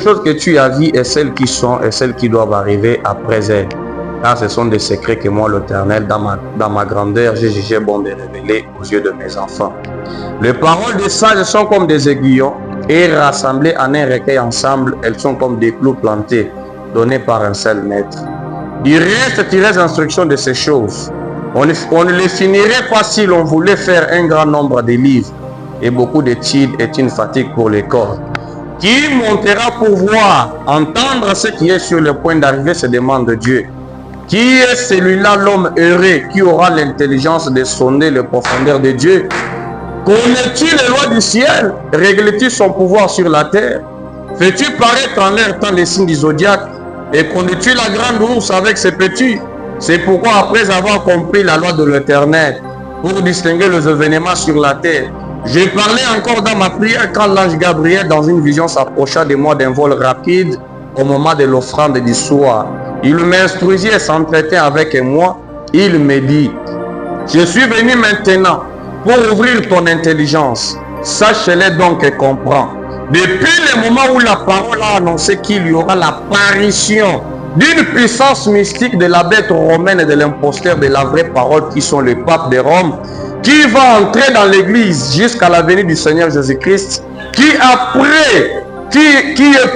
choses que tu as vues et celles qui sont et celles qui doivent arriver après elles. Car ce sont des secrets que moi, l'Éternel, dans ma grandeur, j'ai jugé bon de révéler aux yeux de mes enfants. Les paroles des sages sont comme des aiguillons et rassemblées en un recueil ensemble, elles sont comme des clous plantés, donnés par un seul maître. Du reste, tirer instruction de ces choses. On ne les finirait pas si l'on voulait faire un grand nombre de livres. Et beaucoup d'études est une fatigue pour les corps. Qui montera pour voir, entendre ce qui est sur le point d'arriver, se demande Dieu. Qui est celui-là, l'homme heureux, qui aura l'intelligence de sonder les profondeurs de Dieu? Connais-tu les lois du ciel? Règles-tu son pouvoir sur la terre? Fais-tu paraître en l'air tant les signes du zodiaque? Et connais-tu la grande ours avec ses petits? C'est pourquoi, après avoir compris la loi de l'Éternel, pour distinguer les événements sur la terre, j'ai parlé encore dans ma prière quand l'ange Gabriel, dans une vision, s'approcha de moi d'un vol rapide au moment de l'offrande du soir. Il m'instruisit et s'entretint avec moi. Il me dit, je suis venu maintenant pour ouvrir ton intelligence. Sache-le donc et comprends. Depuis le moment où la parole a annoncé qu'il y aura l'apparition d'une puissance mystique de la bête romaine et de l'imposteur de la vraie parole qui sont les papes de Rome, qui va entrer dans l'église jusqu'à la venue du Seigneur Jésus-Christ, qui est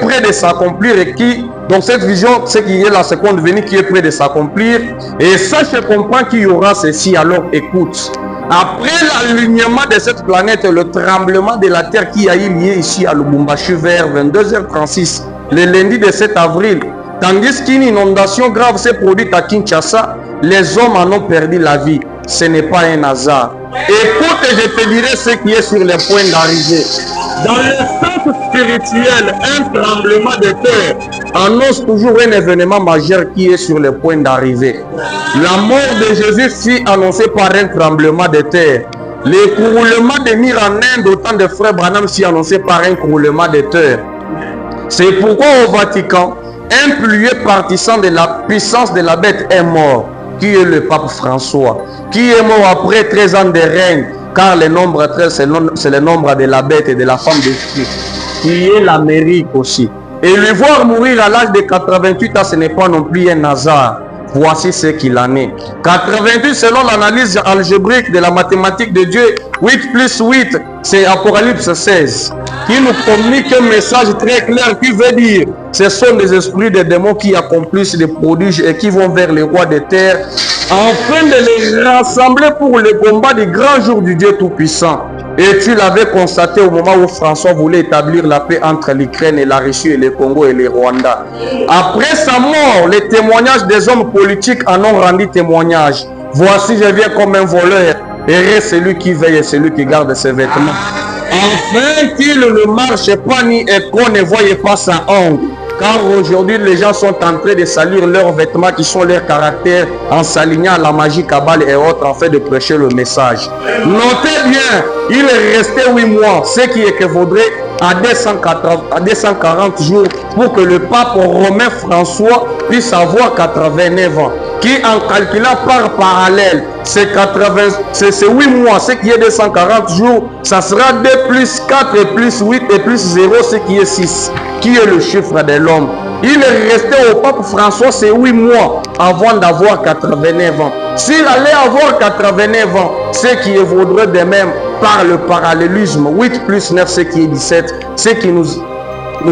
prêt de s'accomplir et qui, donc cette vision, ce qui est la seconde venue, qui est prêt de s'accomplir, et sache et comprends qu'il y aura ceci, alors écoute. Après l'alignement de cette planète, le tremblement de la terre qui a eu lieu ici à Lubumbashi vers 22h36, le lundi de 7 avril, tandis qu'une inondation grave s'est produite à Kinshasa, les hommes en ont perdu la vie. Ce n'est pas un hasard. Écoute et je te dirai ce qui est sur le point d'arriver. Dans le sens spirituel, un tremblement de terre annonce toujours un événement majeur qui est sur le point d'arriver. La mort de Jésus fut annoncée par un tremblement de terre. L'écroulement des murs en Inde, autant de frères Branham fut annoncé par un écroulement de terre. C'est pourquoi au Vatican, un plus vieux partisan de la puissance de la bête est mort, qui est le pape François, qui est mort après 13 ans de règne, car le nombre 13, c'est le nombre de la bête et de la femme de Christ, qui est l'Amérique aussi. Et le voir mourir à l'âge de 88 ans, ce n'est pas non plus un hasard. Voici ce qu'il en est. 88, selon l'analyse algébrique de la mathématique de Dieu, 8 plus 8, c'est Apocalypse 16, qui nous communique un message très clair qui veut dire, ce sont des esprits des démons qui accomplissent des prodiges et qui vont vers les rois des terres, afin de les rassembler pour le combat du grand jour du Dieu Tout-Puissant. Et tu l'avais constaté au moment où François voulait établir la paix entre l'Ukraine et la Russie et le Congo et le Rwanda. Après sa mort, les témoignages des hommes politiques en ont rendu témoignage. Voici, je viens comme un voleur. Heureux celui qui veille et celui qui garde ses vêtements, afin qu'il ne marche pas ni et qu'on ne voie pas sa honte. Car aujourd'hui, les gens sont en train de salir leurs vêtements qui sont leur caractère en s'alignant à la magie, cabale et autres afin de prêcher le message. Notez bien, il est resté 8 mois, ce qui équivaudrait à 240 jours pour que le pape romain François puisse avoir 89 ans. Qui en calculant par parallèle, c'est 8 mois, ce qui est 240 jours, ça sera 2 plus 4 et plus 8 et plus 0, ce qui est 6, qui est le chiffre de l'homme. Il est resté au pape François, c'est 8 mois avant d'avoir 89 ans. S'il allait avoir 89 ans, ce qui évaudrait de même par le parallélisme, 8 plus 9, ce qui est 17, ce qui nous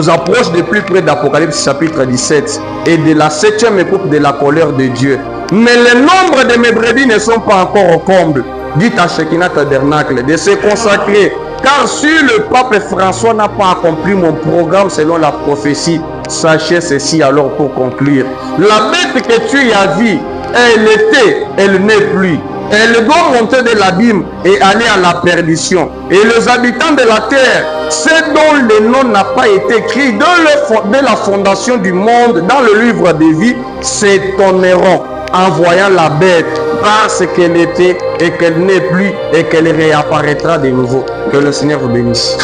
approche de plus près d'Apocalypse chapitre 17 et de la 7e époque de la colère de Dieu. Mais le nombre de mes brebis ne sont pas encore au comble. Dites à Shekinah Tabernacle de se consacrer, car si le pape François n'a pas accompli mon programme selon la prophétie, sachez ceci alors pour conclure. La bête que tu as vue, elle était, elle n'est plus. Elle doit monter de l'abîme et aller à la perdition. Et les habitants de la terre, ceux dont le nom n'a pas été écrit de la fondation du monde dans le livre de vie, s'étonneront en voyant la bête parce qu'elle était et qu'elle n'est plus et qu'elle réapparaîtra de nouveau. Que le Seigneur vous bénisse.